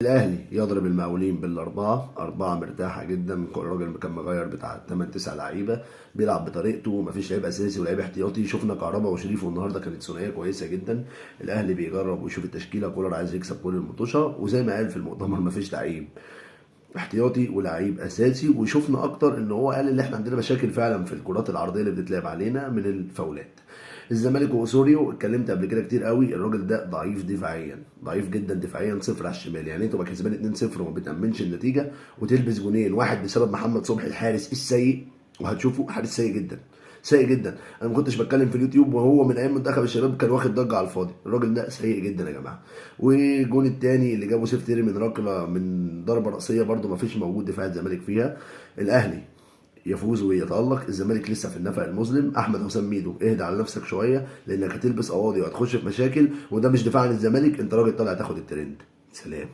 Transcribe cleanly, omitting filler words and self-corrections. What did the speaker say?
الاهلي يضرب المقاولين بالاربعه، اربعه مرتاحه جدا. الراجل كان مغير بتاع 8 9 لعيبه، بيلعب بطريقته، مفيش لعيب اساسي ولعيب احتياطي. شفنا كهربا وشريف والنهارده كانت ثنائيه كويسه جدا. الاهلي بيجرب ويشوف التشكيله، كولر عايز يكسب كل المطوشه، وزي ما قال في المؤتمر مفيش لعيب احتياطي ولاعيب اساسي. وشفنا اكتر ان هو قال ان احنا عندنا مشاكل فعلا في الكرات العرضيه اللي بتتلعب علينا من الفاولات. الزمالك واوسوريو اتكلمت قبل كده كتير قوي، الراجل ده ضعيف دفاعيا، ضعيف جدا دفاعيا، صفر على الشمال. يعني انت تبقى كسبان 2-0 وما بتامنش النتيجه وتلبس جونين، واحد بسبب محمد صبحي الحارس السيء، وهتشوفه حارس سيء جدا، سيء جدا. انا ما كنتش بتكلم في اليوتيوب وهو من ايام منتخب الشباب كان واخد ضجه على الفاضي، الراجل ده سيء جدا يا جماعه. والجون الثاني اللي جابه سيف تيري من ركله من ضربه راسيه برده ما فيش موجود دفاع الزمالك فيها. الاهلي يفوز ويتألق، الزمالك لسه في النفق المظلم. احمد حسام ميدو اهدى على نفسك شويه، لانك هتلبس قواضي وهتخش في مشاكل، وده مش دفاع عن الزمالك، انت راجل طالع تاخد الترند. سلام.